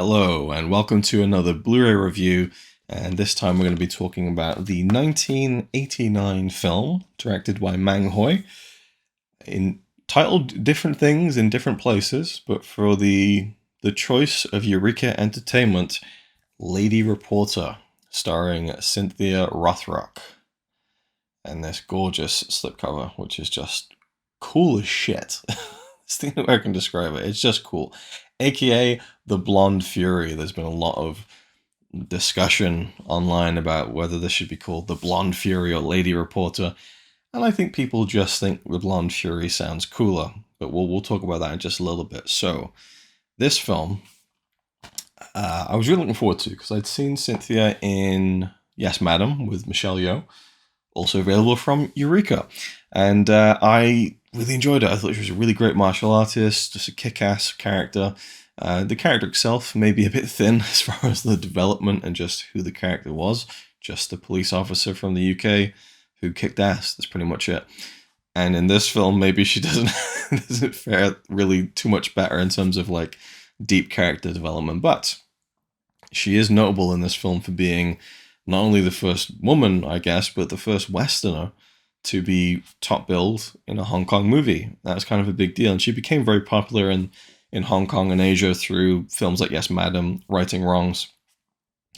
Hello, and welcome to another Blu-ray review. And this time we're going to be talking about the 1989 film directed by Mang Hoi, entitled different things in different places, but for the choice of Eureka Entertainment, Lady Reporter, starring Cynthia Rothrock. And this gorgeous slipcover, which is just cool as shit. It's the only way I can describe it. It's just cool. AKA the Blonde Fury. There's been a lot of discussion online about whether this should be called the Blonde Fury or Lady Reporter. And I think people just think the Blonde Fury sounds cooler. But we'll talk about that in just a little bit. So, this film, I was really looking forward to because I'd seen Cynthia in Yes, Madam with Michelle Yeoh, also available from Eureka. And I really enjoyed it. I thought she was a really great martial artist, just a kick-ass character. The character itself may be a bit thin as far as the development and just who the character was. Just a police officer from the UK who kicked ass. That's pretty much it. And in this film, maybe she doesn't fare really too much better in terms of like deep character development. But she is notable in this film for being not only the first woman, I guess, but the first Westerner to be top billed in a Hong Kong movie. That was kind of a big deal. And she became very popular in Hong Kong and Asia through films like Yes, Madam, Righting Wrongs.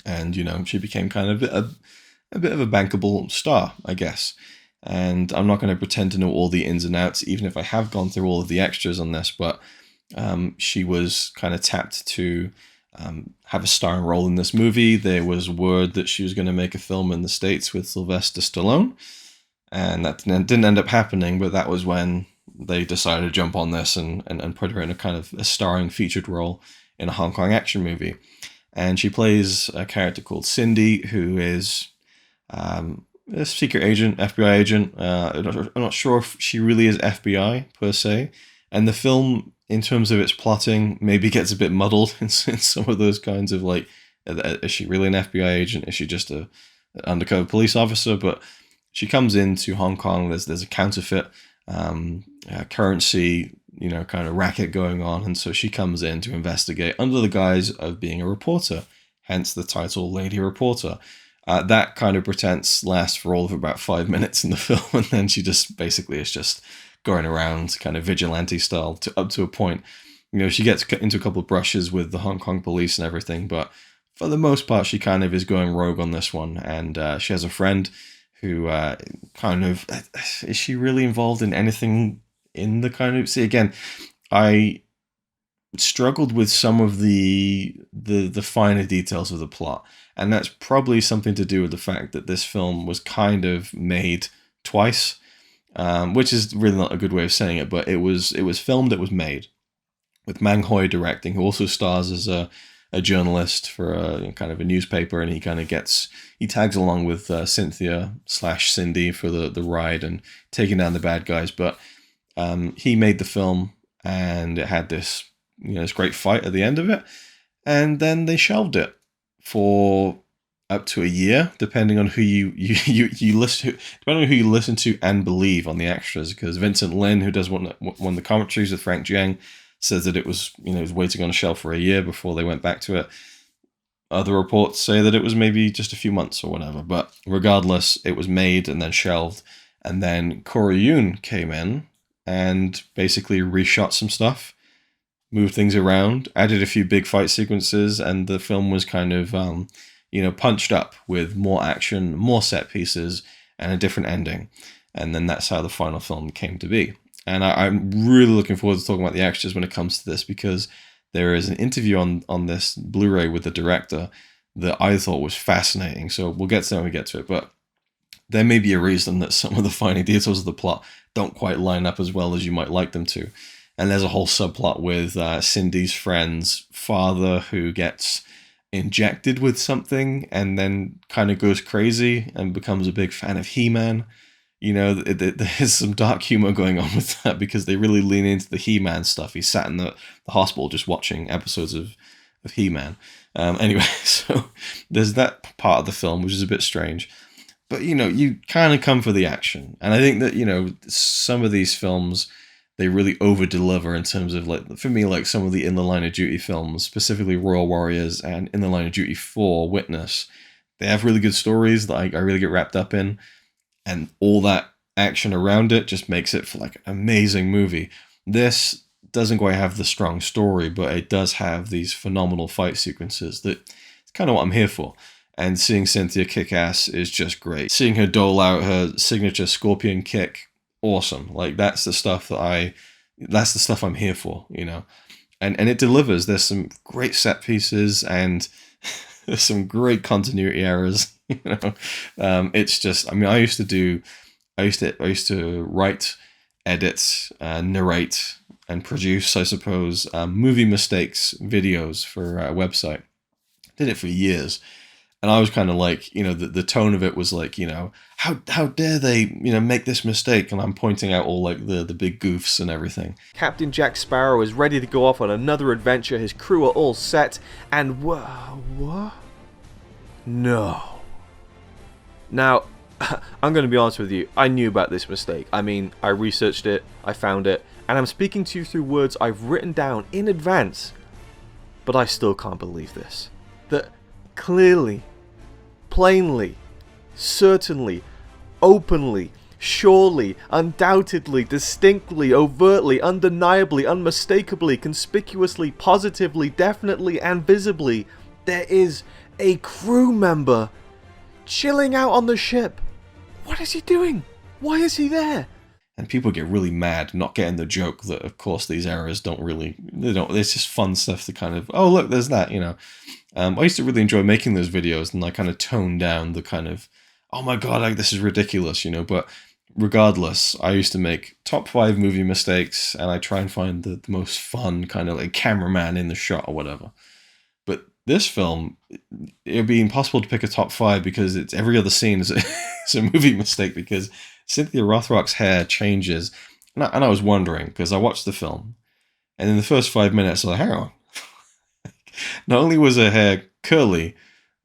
And, you know, she became kind of a bit of a bankable star, I guess. And I'm not going to pretend to know all the ins and outs, even if I have gone through all of the extras on this, but she was kind of tapped to have a starring role in this movie. There was word that she was going to make a film in the States with Sylvester Stallone. And that didn't end up happening, but that was when they decided to jump on this and put her in a kind of a starring featured role in a Hong Kong action movie. And she plays a character called Cindy, who is a secret agent, FBI agent. I'm not sure if she really is FBI per se. And the film, in terms of its plotting, maybe gets a bit muddled in some of those kinds of like, is she really an FBI agent? Is she just an undercover police officer? But she comes into Hong Kong. There's a counterfeit currency, kind of racket going on, and so she comes in to investigate under the guise of being a reporter. Hence the title, Lady Reporter. That kind of pretense lasts for all of about 5 minutes in the film, and then she just basically is just going around kind of vigilante style up to a point. She gets into a couple of brushes with the Hong Kong police and everything, but for the most part, she kind of is going rogue on this one, and she has a friend who is she really involved in anything in the kind of... See, again, I struggled with some of the finer details of the plot, and that's probably something to do with the fact that this film was kind of made twice, which is really not a good way of saying it, but it was filmed, it was made, with Mang Hoi directing, who also stars as a journalist for a kind of a newspaper, and he tags along with Cynthia/Cindy for the ride and taking down the bad guys. But he made the film, and it had this this great fight at the end of it, and then they shelved it for up to a year, depending on who you listen to, depending on who you listen to and believe on the extras. Because Vincent Lin, who does one of the commentaries with Frank Jiang, says that it was, it was waiting on a shelf for a year before they went back to it. Other reports say that it was maybe just a few months or whatever. But regardless, it was made and then shelved. And then Corey Yun came in and basically reshot some stuff, moved things around, added a few big fight sequences, and the film was kind of, punched up with more action, more set pieces, and a different ending. And then that's how the final film came to be. And I'm really looking forward to talking about the extras when it comes to this, because there is an interview on this Blu-ray with the director that I thought was fascinating. So we'll get to that when we get to it. But there may be a reason that some of the finer details of the plot don't quite line up as well as you might like them to. And there's a whole subplot with Cindy's friend's father, who gets injected with something and then kind of goes crazy and becomes a big fan of He-Man. There's some dark humor going on with that, because they really lean into the He-Man stuff. He sat in the hospital just watching episodes of He-Man. Anyway, so there's that part of the film, which is a bit strange. But, you kind of come for the action. And I think that, some of these films, they really over deliver in terms of, like, for me, like some of the In the Line of Duty films, specifically Royal Warriors and In the Line of Duty 4 Witness. They have really good stories that I really get wrapped up in, and all that action around it just makes it for like an amazing movie. This doesn't quite have the strong story, but it does have these phenomenal fight sequences that it's kind of what I'm here for. And seeing Cynthia kick ass is just great. Seeing her dole out her signature scorpion kick, awesome. Like that's the stuff I'm here for, you know. And it delivers. There's some great set pieces and there's some great continuity errors. You know, it's just. I mean, I used to write, edit, narrate, and produce, I suppose, movie mistakes videos for a website. Did it for years. And I was kind of like, you know, the tone of it was like, you know, how dare they, you know, make this mistake? And I'm pointing out all like the big goofs and everything. Captain Jack Sparrow is ready to go off on another adventure. His crew are all set, and what? No. Now, I'm going to be honest with you. I knew about this mistake. I mean, I researched it, I found it, and I'm speaking to you through words I've written down in advance. But I still can't believe this. That clearly, plainly, certainly, openly, surely, undoubtedly, distinctly, overtly, undeniably, unmistakably, conspicuously, positively, definitely, and visibly, there is a crew member chilling out on the ship. What is he doing? Why is he there? And people get really mad not getting the joke that, of course, these errors it's just fun stuff to kind of, oh, look, there's that, you know. I used to really enjoy making those videos, and I kind of tone down the kind of, oh my god, like, this is ridiculous, you know. But regardless, I used to make top 5 movie mistakes, and I try and find the most fun kind of like cameraman in the shot or whatever. But this film, it would be impossible to pick a top 5 because it's every other scene is a movie mistake, because Cynthia Rothrock's hair changes. And I was wondering, because I watched the film, and in the first 5 minutes, I was like, hang on. Not only was her hair curly,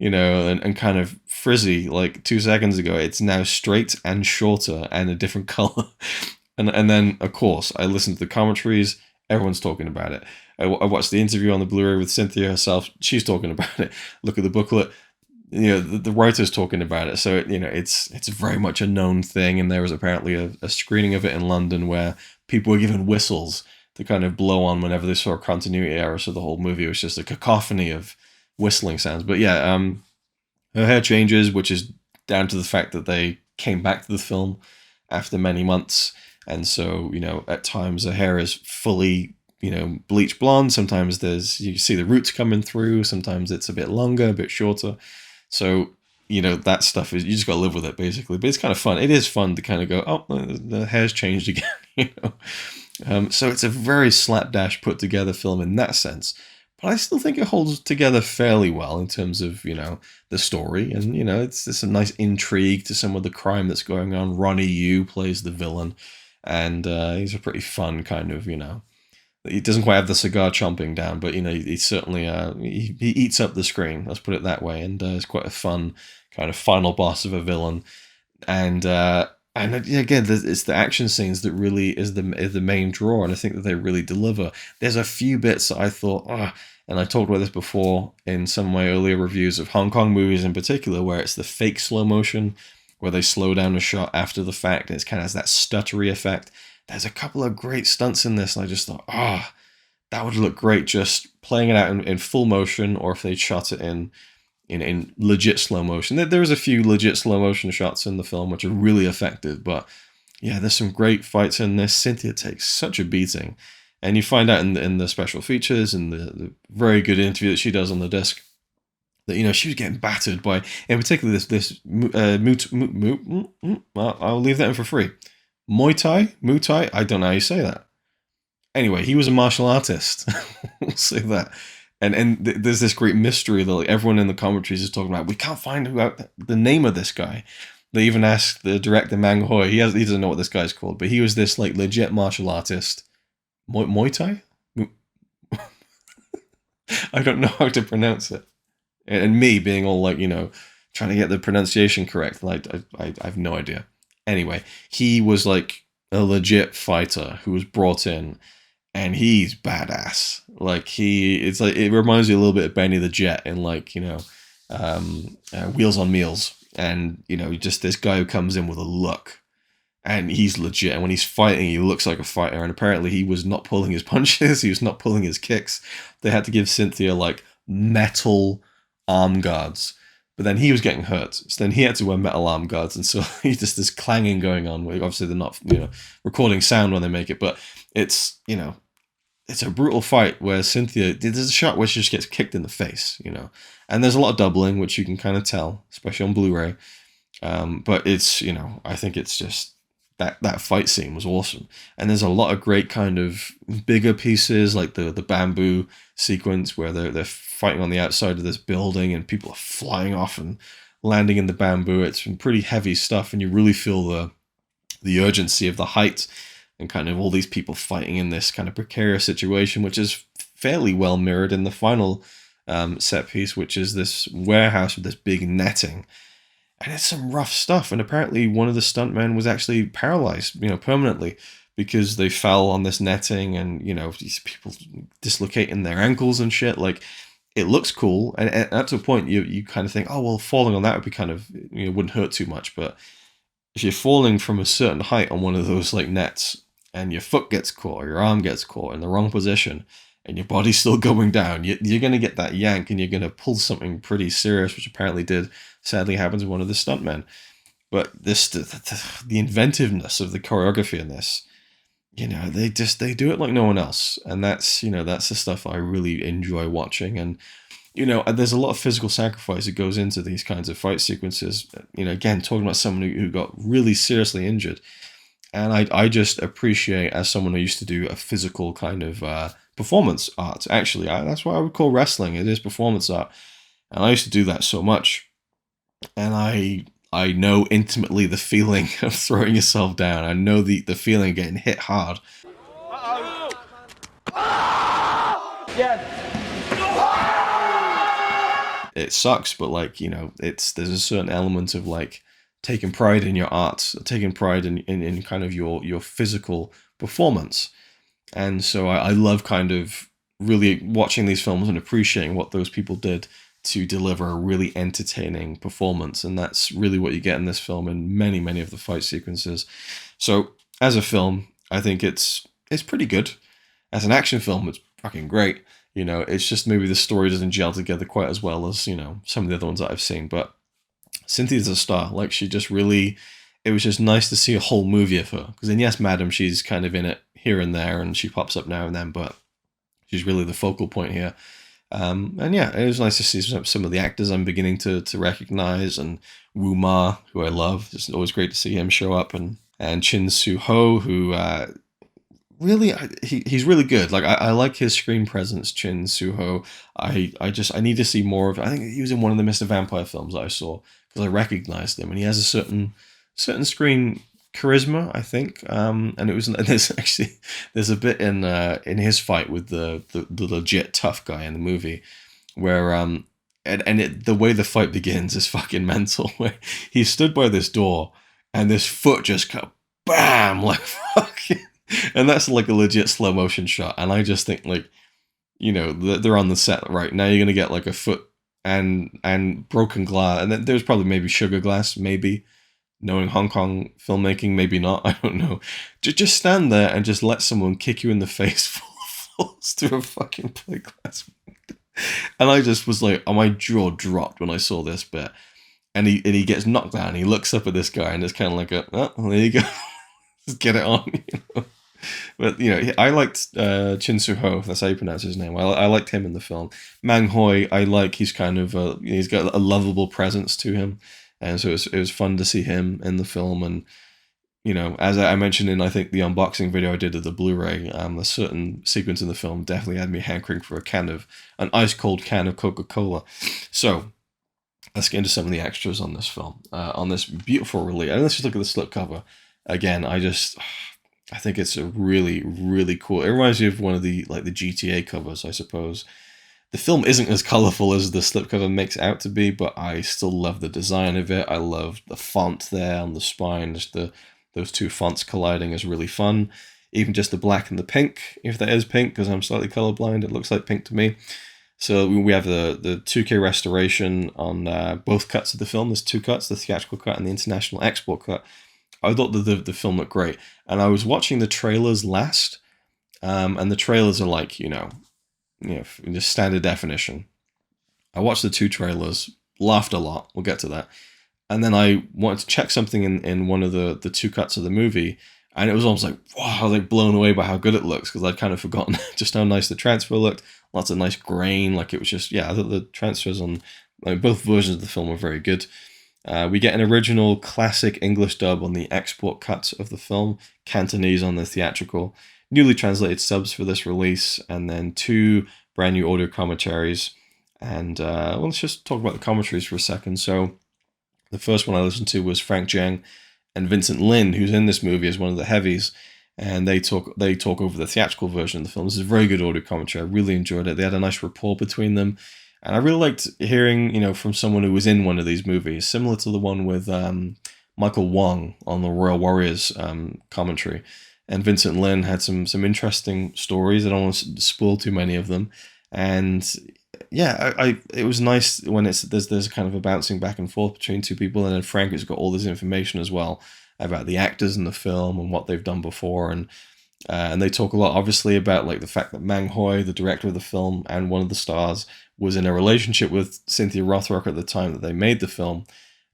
you know, and kind of frizzy like 2 seconds ago, it's now straight and shorter and a different color. And then, of course, I listened to the commentaries. Everyone's talking about it. I watched the interview on the Blu-ray with Cynthia herself. She's talking about it. Look at the booklet. You know, the writer's talking about it. So, you know, it's very much a known thing. And there was apparently a screening of it in London where people were given whistles to kind of blow on whenever they saw a continuity error. So the whole movie was just a cacophony of whistling sounds. But yeah, her hair changes, which is down to the fact that they came back to the film after many months. And so, you know, at times her hair is fully, you know, bleach blonde. Sometimes you see the roots coming through. Sometimes it's a bit longer, a bit shorter. So, you know, that stuff you just got to live with it, basically. But it's kind of fun. It is fun to kind of go, oh, the hair's changed again, you know. So it's a very slapdash put together film in that sense. But I still think it holds together fairly well in terms of, you know, the story. And, you know, it's a nice intrigue to some of the crime that's going on. Ronnie Yu plays the villain. And he's a pretty fun kind of, you know, he doesn't quite have the cigar chomping down, but, you know, he certainly, he eats up the screen, let's put it that way. And it's quite a fun kind of final boss of a villain. And again, it's the action scenes that really is the main draw, and I think that they really deliver. There's a few bits that I thought, and I talked about this before in some of my earlier reviews of Hong Kong movies in particular, where it's the fake slow motion, where they slow down a shot after the fact, and it kind of has that stuttery effect. There's a couple of great stunts in this, and I just thought, that would look great just playing it out in full motion, or if they shot it in legit slow motion. There's a few legit slow motion shots in the film which are really effective, but yeah, there's some great fights in this. Cynthia takes such a beating, and you find out in the special features and the very good interview that she does on the disc that, you know, she was getting battered by, in particular, I'll leave that in for free. Muay Thai, I don't know how you say that. Anyway, he was a martial artist. We'll say that. And there's this great mystery that, like, everyone in the commentaries is talking about. We can't find out the name of this guy. They even asked the director Mang Hoi. He doesn't know what this guy's called, but he was this like legit martial artist. Muay Thai? I don't know how to pronounce it. And me being all like, you know, trying to get the pronunciation correct, like I have no idea. Anyway, he was like a legit fighter who was brought in, and he's badass. Like it's like it reminds you a little bit of Benny the Jet in like Wheels on Meals, and just this guy who comes in with a look, and he's legit. And when he's fighting, he looks like a fighter. And apparently, he was not pulling his punches, he was not pulling his kicks. They had to give Cynthia like metal arm guards. But then he was getting hurt, so then he had to wear metal arm guards, and so he's just this clanging going on. Obviously, they're not recording sound when they make it, but it's it's a brutal fight where Cynthia, there's a shot where she just gets kicked in the face, and there's a lot of doubling, which you can kind of tell, especially on Blu-ray. But it's I think it's just that fight scene was awesome, and there's a lot of great kind of bigger pieces like the bamboo sequence where they're fighting on the outside of this building and people are flying off and landing in the bamboo. It's some pretty heavy stuff, and you really feel the urgency of the height and kind of all these people fighting in this kind of precarious situation, which is fairly well mirrored in the final set piece, which is this warehouse with this big netting. And it's some rough stuff. And apparently one of the stuntmen was actually paralyzed, permanently, because they fell on this netting, and, these people dislocating their ankles and shit. Like, it looks cool. And at a point, you kind of think, oh, well, falling on that would be kind of, wouldn't hurt too much. But if you're falling from a certain height on one of those, like, nets, and your foot gets caught or your arm gets caught in the wrong position, and your body's still going down, you're going to get that yank, and you're going to pull something pretty serious, which apparently did sadly happen to one of the stuntmen. But the inventiveness of the choreography in this, they do it like no one else, and that's the stuff I really enjoy watching. And there's a lot of physical sacrifice that goes into these kinds of fight sequences. Again, talking about someone who got really seriously injured, and I just appreciate, as someone who used to do a physical kind of performance art. Actually, that's what I would call wrestling. It is performance art, and I used to do that so much. And I know intimately the feeling of throwing yourself down. I know the feeling of getting hit hard. It sucks, but there's a certain element of like taking pride in your art, taking pride in kind of your physical performance. And so I love kind of really watching these films and appreciating what those people did to deliver a really entertaining performance. And that's really what you get in this film and many, many of the fight sequences. So as a film, I think it's pretty good. As an action film, it's fucking great. It's just maybe the story doesn't gel together quite as well as, some of the other ones that I've seen. But Cynthia's a star. Like, she just really, it was just nice to see a whole movie of her. Because in Yes, Madam, she's kind of in it here and there, and she pops up now and then, but she's really the focal point here. And yeah, it was nice to see some of the actors I'm beginning to recognize, and Wu Ma, who I love. It's always great to see him show up, and Chin Soo Ho, who really he's really good. Like, I like his screen presence, Chin Soo Ho. I need to see more of it. I think he was in one of the Mr. Vampire films that I saw, because I recognized him, and he has a certain screen charisma, I think. And there's a bit in his fight with the legit tough guy in the movie where the way the fight begins is fucking mental, where he stood by this door and this foot just got bam, like fucking, and that's like a legit slow motion shot. And I just think, like, they're on the set right now, you're gonna get like a foot and broken glass, and then there's probably maybe sugar glass, maybe. Knowing Hong Kong filmmaking, maybe not, I don't know. Just stand there and just let someone kick you in the face full force through a fucking plate glass. And I just was like, my jaw dropped when I saw this bit. And he gets knocked down, he looks up at this guy, and it's kind of like, well, there you go. Just get it on, But, I liked Chin Soo Ho, that's how you pronounce his name. I liked him in the film. Mang Hoi, I like, he's kind of, he's got a lovable presence to him. And so it was fun to see him in the film. And, as I mentioned in, I think, the unboxing video I did of the Blu-ray, a certain sequence in the film definitely had me hankering for an ice-cold can of Coca-Cola. So let's get into some of the extras on this film, on this beautiful release. And let's just look at the slipcover. Again, I think it's a really, really cool. It reminds me of one of the GTA covers, I suppose. The film isn't as colorful as the slipcover makes out to be, but I still love the design of it. I love the font there on the spine, just the those two fonts colliding is really fun. Even just the black and the pink, if that is pink, because I'm slightly colorblind, it looks like pink to me. So we have the 2K restoration on both cuts of the film. There's two cuts, the theatrical cut and the international export cut. I thought the film looked great. And I was watching the trailers last, and the trailers are like, just standard definition. I watched the two trailers, laughed a lot, we'll get to that. And then I wanted to check something in one of the two cuts of the movie, and it was almost like, wow, I was like blown away by how good it looks, because I'd kind of forgotten just how nice the transfer looked. Lots of nice grain, like it was just, I thought the transfers on both versions of the film were very good. We get an original classic English dub on the export cut of the film, Cantonese on the theatrical, newly translated subs for this release, and then two brand new audio commentaries. And let's just talk about the commentaries for a second. So the first one I listened to was Frank Zhang and Vincent Lin, who's in this movie as one of the heavies, and they talk over the theatrical version of the film. This is a very good audio commentary. I really enjoyed it. They had a nice rapport between them, and I really liked hearing, from someone who was in one of these movies, similar to the one with Michael Wong on the Royal Warriors commentary. And Vincent Lin had some interesting stories. I don't want to spoil too many of them, and it was nice when there's kind of a bouncing back and forth between two people, and then Frank has got all this information as well about the actors in the film and what they've done before, and they talk a lot, obviously, about like the fact that Mang Hoi, the director of the film and one of the stars, was in a relationship with Cynthia Rothrock at the time that they made the film,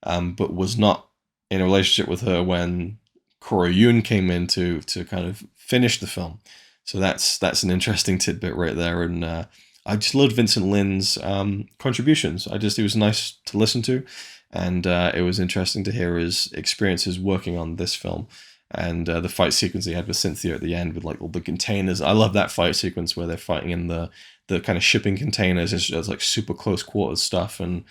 but was not in a relationship with her when Koryo Yoon came in to kind of finish the film. So that's an interesting tidbit right there, and I just loved Vincent Lin's contributions. It was nice to listen to, and it was interesting to hear his experiences working on this film, and the fight sequence he had with Cynthia at the end with like all the containers. I love that fight sequence where they're fighting in the kind of shipping containers. It's like super close quarters stuff, and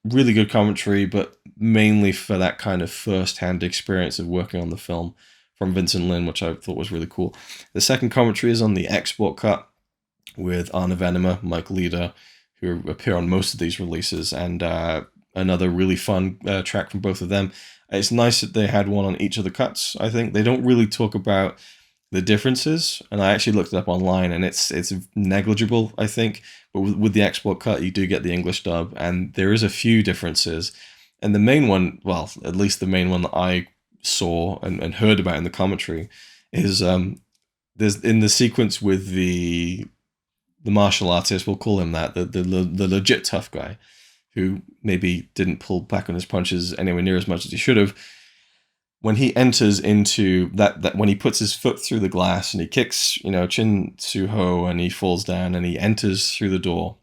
really good commentary, but mainly for that kind of first-hand experience of working on the film from Vincent Lin, which I thought was really cool. The second commentary is on the export cut with Arne Venema, Mike Leader, who appear on most of these releases, and another really fun track from both of them. It's nice that they had one on each of the cuts. I think they don't really talk about the differences, and I actually looked it up online, and it's negligible, I think. But with the export cut, you do get the English dub, and there is a few differences. And the main one, well, at least the main one that I saw and heard about in the commentary, is there's in the sequence with the martial artist, we'll call him that, the legit tough guy, who maybe didn't pull back on his punches anywhere near as much as he should have. When he enters into that when he puts his foot through the glass and he kicks, Chin Soo-ho, and he falls down and he enters through the door,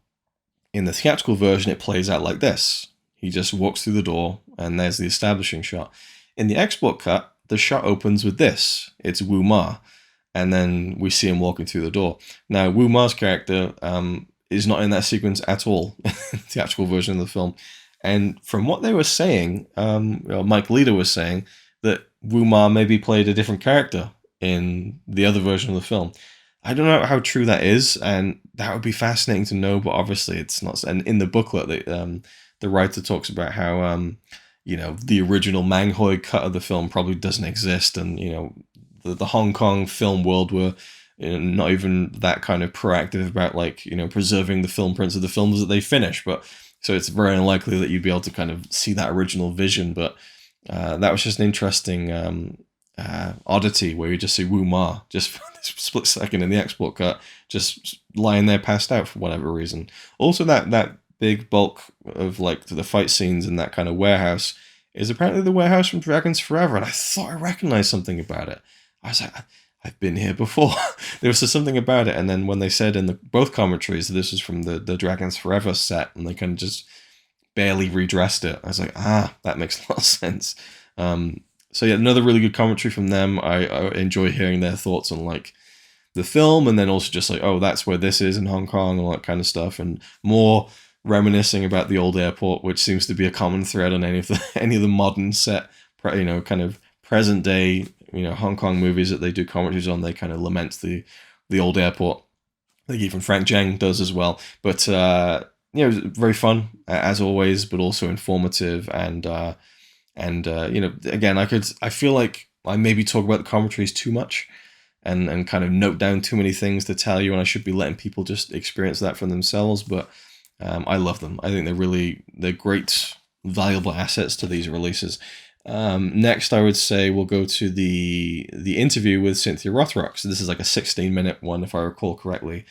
in the theatrical version it plays out like this. He just walks through the door and there's the establishing shot. In the export cut, the shot opens with this. It's Wu Ma. And then we see him walking through the door. Now, Wu Ma's character is not in that sequence at all in the theatrical version of the film. And from what they were saying, Mike Leader was saying that Wu Ma maybe played a different character in the other version of the film. I don't know how true that is, and that would be fascinating to know, but obviously it's not. And in the booklet, the writer talks about how, the original Mang Hoi cut of the film probably doesn't exist, and, the Hong Kong film world were not even that kind of proactive about preserving the film prints of the films that they finish. But so it's very unlikely that you'd be able to kind of see that original vision. But that was just an interesting oddity where you just see Wu Ma just for this split second in the export cut, just lying there passed out for whatever reason. Also, that big bulk of the fight scenes in that kind of warehouse is apparently the warehouse from Dragons Forever, and I thought I recognized something about it. I was like, I've been here before. There was just something about it. And then when they said in both commentaries that this was from the Dragons Forever set, and they kind of just barely redressed it, I was like, that makes a lot of sense. So yeah, another really good commentary from them. I enjoy hearing their thoughts on the film, and then also just that's where this is in Hong Kong, and all that kind of stuff, and more reminiscing about the old airport, which seems to be a common thread on any of the modern set, kind of present day, Hong Kong movies that they do commentaries on. They kind of lament the old airport. I think even Frank Zhang does as well. But it was very fun as always, but also informative, and And again, I feel like I maybe talk about the commentaries too much, and kind of note down too many things to tell you, and I should be letting people just experience that for themselves. But I love them. I think they're great, valuable assets to these releases. Next, I would say we'll go to the interview with Cynthia Rothrock. So this is like a 16-minute one, if I recall correctly,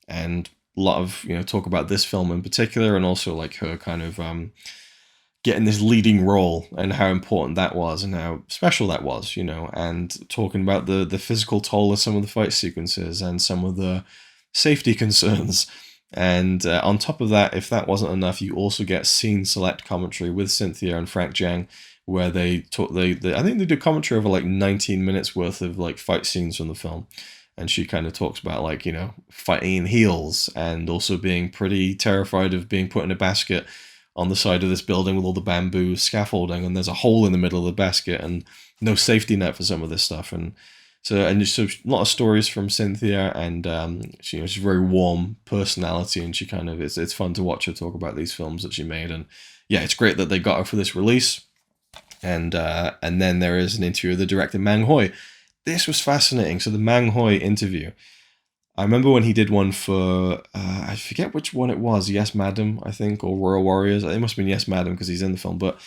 and a lot of talk about this film in particular, and also like her kind of getting this leading role and how important that was and how special that was, and talking about the physical toll of some of the fight sequences and some of the safety concerns. And on top of that, if that wasn't enough, you also get scene select commentary with Cynthia and Frank Jiang, where they talk. I think they do commentary over like 19 minutes worth of like fight scenes from the film, and she kind of talks about like fighting in heels and also being pretty terrified of being put in a basket on the side of this building with all the bamboo scaffolding, and there's a hole in the middle of the basket and no safety net for some of this stuff. And so a lot of stories from Cynthia, and she's a very warm personality, and she kind of it's fun to watch her talk about these films that she made. And yeah, it's great that they got her for this release. And then there is an interview with the director Mang Hoi. This was fascinating. So the Mang Hoi interview, I remember when he did one for, I forget which one it was, Yes Madam, I think, or Royal Warriors. It must have been Yes Madam because he's in the film. But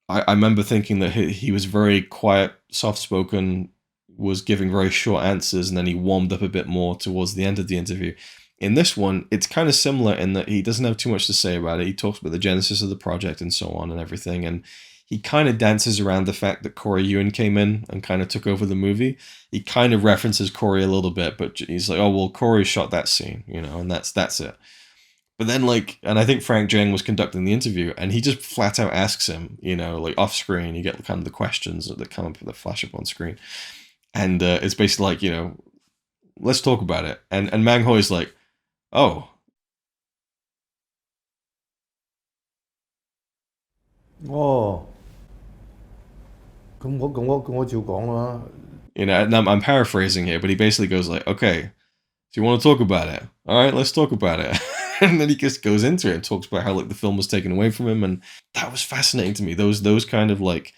I remember thinking that he was very quiet, soft-spoken, was giving very short answers, and then he warmed up a bit more towards the end of the interview. In this one, it's kind of similar in that he doesn't have too much to say about it. He talks about the genesis of the project and so on and everything, and he kind of dances around the fact that Corey Yuen came in and kind of took over the movie. He kind of references Corey a little bit, but he's like, oh, well, Corey shot that scene, and that's it. But then, and I think Frank Jiang was conducting the interview, and he just flat out asks him, like off screen, you get kind of the questions that come up, that flash up on screen. And it's basically like, let's talk about it. And Mang Hoi's like, oh. Oh. 咁我照講啦。And I'm paraphrasing here, but he basically goes like, okay, so you want to talk about it? All right, let's talk about it. And then he just goes into it and talks about how like the film was taken away from him, and that was fascinating to me. Those kind of like,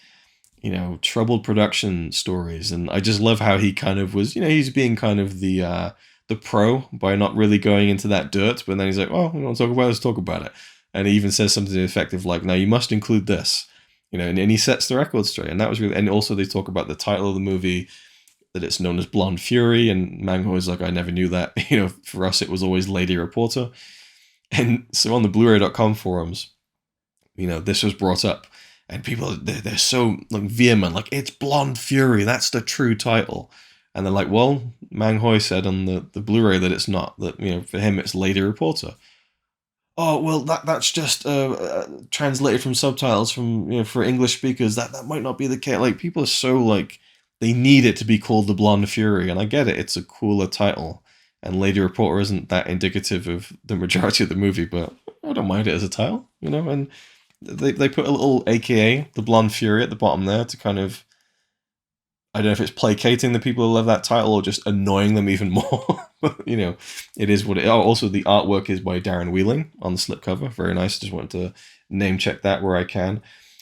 troubled production stories, and I just love how he kind of was, he's being kind of the pro by not really going into that dirt, but then he's like, oh, you want to talk about it? Let's talk about it. And he even says something to the effect of like, now you must include this. And he sets the record straight, and that was really. And also they talk about the title of the movie, that it's known as Blonde Fury, and Mang Hoi's like, I never knew that. For us it was always Lady Reporter. And so on the Blu-ray.com forums, this was brought up, and people they're so like vehement, like it's Blonde Fury, that's the true title. And they're like, well, Mang Hoi said on the Blu-ray that it's not. That for him it's Lady Reporter. Oh, well, that's just translated from subtitles from for English speakers. That might not be the case. Like, people are so like, they need it to be called the Blonde Fury, and I get it. It's a cooler title, and Lady Reporter isn't that indicative of the majority of the movie, but I don't mind it as a title, And they put a little AKA the Blonde Fury at the bottom there to kind of, I don't know if it's placating the people who love that title or just annoying them even more. But, it is what it is. Oh, also, the artwork is by Darren Wheeling on the slipcover. Very nice. Just wanted to name check that where I can.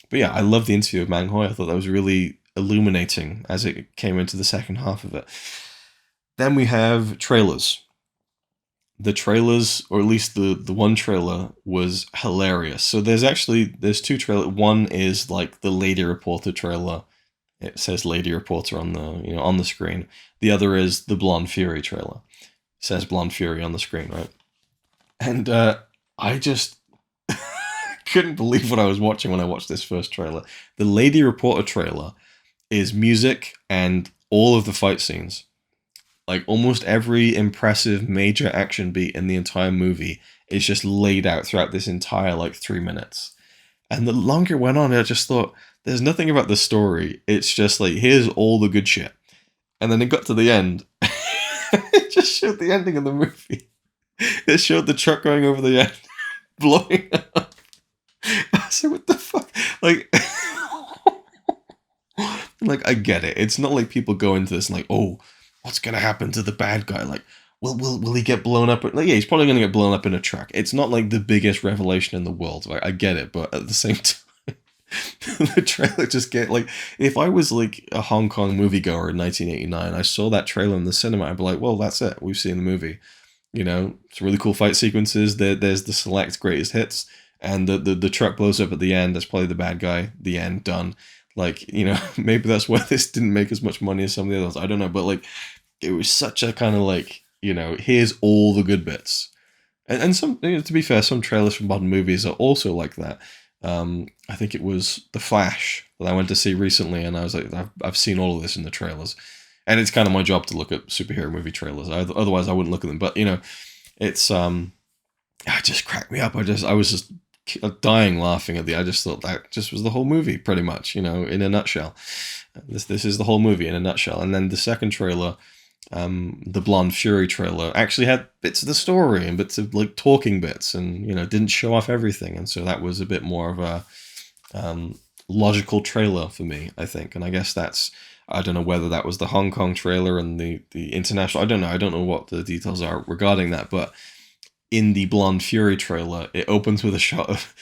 But yeah, I love the interview of Mang Hoi. I thought that was really illuminating as it came into the second half of it. Then we have trailers. The trailers, or at least the one trailer, was hilarious. So there's two trailers. One is like the Lady Reporter trailer. It says Lady Reporter on the on the screen. The other is the Blonde Fury trailer. It says Blonde Fury on the screen, right? And I just couldn't believe what I was watching when I watched this first trailer. The Lady Reporter trailer is music and all of the fight scenes. Like almost every impressive major action beat in the entire movie is just laid out throughout this entire 3 minutes. And the longer it went on, I just thought, there's nothing about the story. It's just like, here's all the good shit. And then it got to the end. It just showed the ending of the movie. It showed the truck going over the end, blowing up. I said, what the fuck? Like, I get it. It's not like people go into this like, oh, what's going to happen to the bad guy? Like, will he get blown up? Like, yeah, he's probably going to get blown up in a truck. It's not like the biggest revelation in the world. Like, I get it, but at the same time, The trailer just get like, if I was like a Hong Kong moviegoer in 1989, I saw that trailer in the cinema, I'd be like, well, that's it. We've seen the movie. You know, some really cool fight sequences. There's the select greatest hits, and the truck blows up at the end. That's probably the bad guy. The end, done. Like, you know, maybe that's why this didn't make as much money as some of the others. I don't know, but like, it was such a kind of like, you know, here's all the good bits. And some, you know, to be fair, some trailers from modern movies are also like that. I think it was The Flash that I went to see recently, and I was like, I've seen all of this in the trailers. And it's kind of my job to look at superhero movie trailers. Otherwise, I wouldn't look at them. But, you know, it's it just cracked me up. I was just dying laughing at I just thought that just was the whole movie, pretty much, you know, in a nutshell. This is the whole movie in a nutshell. And then the second trailer, the Blonde Fury trailer, actually had bits of the story and bits of like talking bits, and, you know, didn't show off everything. And so that was a bit more of a logical trailer for me, I think. And I guess I don't know whether that was the Hong Kong trailer and the international. I don't know what the details are regarding that, but in the Blonde Fury trailer, it opens with a shot of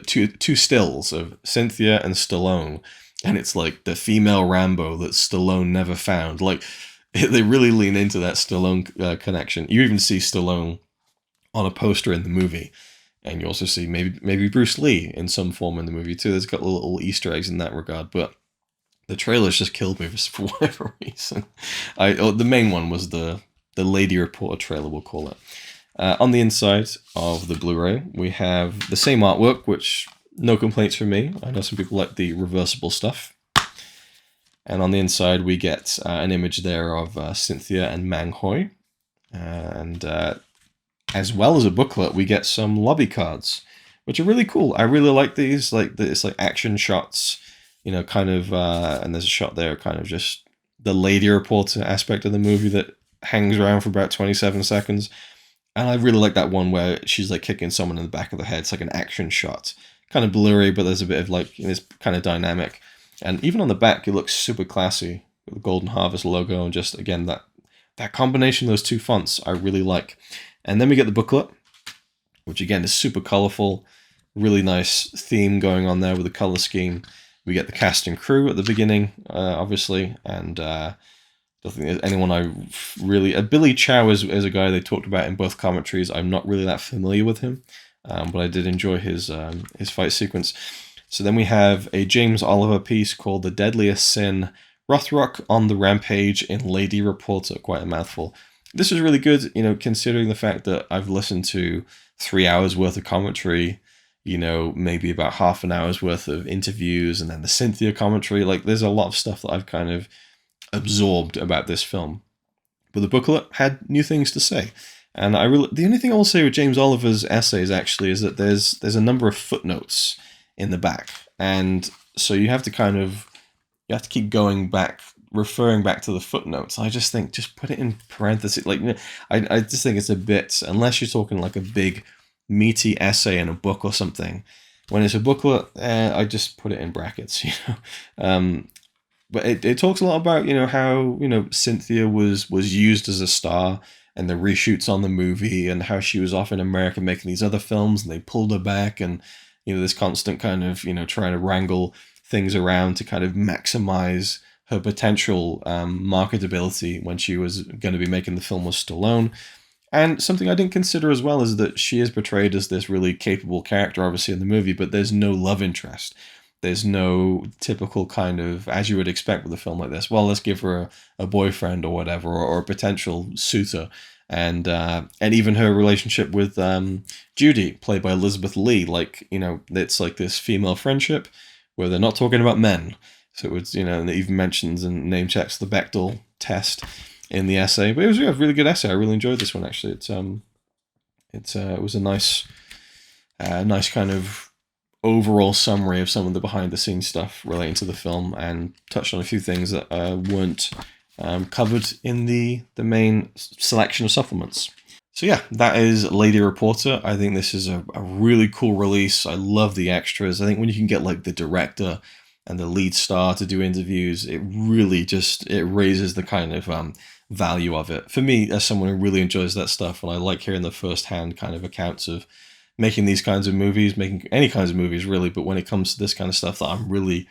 two stills of Cynthia and Stallone, and it's like the female Rambo that Stallone never found. Like, they really lean into that Stallone connection. You even see Stallone on a poster in the movie, and you also see maybe Bruce Lee in some form in the movie too. There's got little Easter eggs in that regard, but the trailers just killed me for whatever reason. The main one was the Lady Reporter trailer, we'll call it. On the inside of the Blu-ray, we have the same artwork, which no complaints from me. I know some people like the reversible stuff. And on the inside, we get an image there of Cynthia and Mang Hoi. And as well as a booklet, we get some lobby cards, which are really cool. I really like these. It's like action shots, you know, kind of, and there's a shot there, kind of just the Lady Reporter aspect of the movie that hangs around for about 27 seconds. And I really like that one where she's like kicking someone in the back of the head. It's like an action shot, kind of blurry, but there's a bit of like, you know, it's kind of dynamic. And even on the back, it looks super classy with the Golden Harvest logo, and just, again, that combination of those two fonts I really like. And then we get the booklet, which again is super colorful, really nice theme going on there with the color scheme. We get the cast and crew at the beginning, obviously, and I don't think there's anyone I really... Billy Chow is a guy they talked about in both commentaries. I'm not really that familiar with him, but I did enjoy his fight sequence. So then we have a James Oliver piece called The Deadliest Sin, Rothrock on the Rampage in Lady Reporter. Quite a mouthful. This is really good, you know, considering the fact that I've listened to 3 hours worth of commentary, you know, maybe about half an hour's worth of interviews, and then the Cynthia commentary. Like, there's a lot of stuff that I've kind of absorbed about this film. But the booklet had new things to say. And the only thing I will say with James Oliver's essays, actually, is that there's a number of footnotes in the back, and so you have to keep going back, referring back to the footnotes. I just think, just put it in parentheses. Like, I just think it's a bit, unless you're talking like a big meaty essay in a book or something. When it's a booklet, I just put it in brackets, you know. But it talks a lot about, you know, how, you know, Cynthia was used as a star, and the reshoots on the movie, and how she was off in America making these other films, and they pulled her back, and, you know, this constant kind of, you know, trying to wrangle things around to kind of maximize her potential marketability when she was going to be making the film with Stallone. And something I didn't consider as well is that she is portrayed as this really capable character, obviously, in the movie, but there's no love interest. There's no typical kind of, as you would expect with a film like this, well, let's give her a boyfriend or whatever, or a potential suitor. And even her relationship with Judy, played by Elizabeth Lee, like, you know, it's like this female friendship where they're not talking about men. So it's, you know, and it even mentions and name checks the Bechdel test in the essay. But it was a really good essay. I really enjoyed this one, actually. It was a nice kind of overall summary of some of the behind the scenes stuff relating to the film, and touched on a few things that weren't covered in the main selection of supplements. So yeah, that is Lady Reporter. I think this is a really cool release. I love the extras. I think when you can get like the director and the lead star to do interviews, it really it raises the kind of value of it. For me, as someone who really enjoys that stuff, and I like hearing the first-hand kind of accounts of making these kinds of movies, making any kinds of movies really, but when it comes to this kind of stuff that I'm really,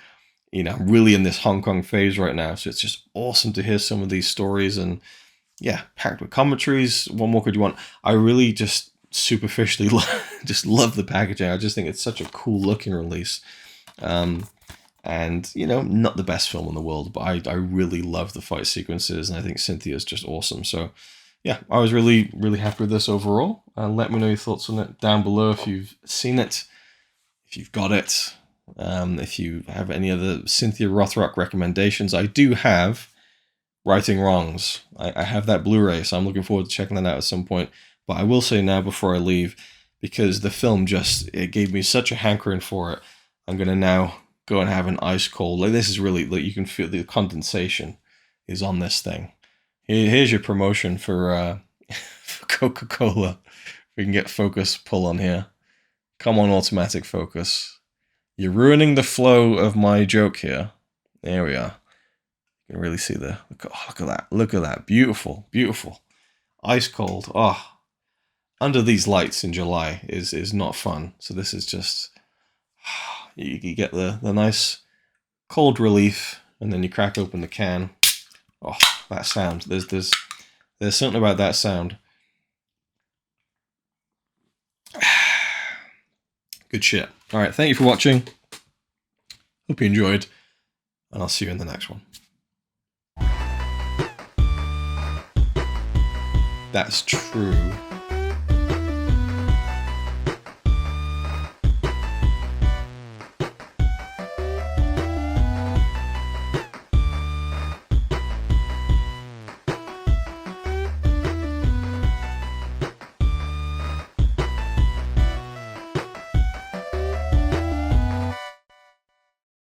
I'm really in this Hong Kong phase right now. So it's just awesome to hear some of these stories, and yeah, packed with commentaries. What more could you want? I really just superficially just love the packaging. I just think it's such a cool looking release. And, not the best film in the world, but I really love the fight sequences, and I think Cynthia's just awesome. So, yeah, I was really, really happy with this overall. Let me know your thoughts on it down below if you've seen it, if you've got it, if you have any other Cynthia Rothrock recommendations. I do have Righting Wrongs. I have that Blu-ray, so I'm looking forward to checking that out at some point. But I will say now before I leave, because the film it gave me such a hankering for it, I'm going to now go and have an ice cold. Like, this is really, like, you can feel the condensation is on this thing. Here's your promotion for Coca-Cola. We can get focus pull on here. Come on, automatic focus. You're ruining the flow of my joke here. There we are. You can really see look at that. Look at that. Beautiful, beautiful. Ice cold. Oh, under these lights in July is not fun. So this is just, you get the nice cold relief, and then you crack open the can. Oh, that sound. There's something about that sound. Good shit. All right, thank you for watching. Hope you enjoyed, and I'll see you in the next one. That's true.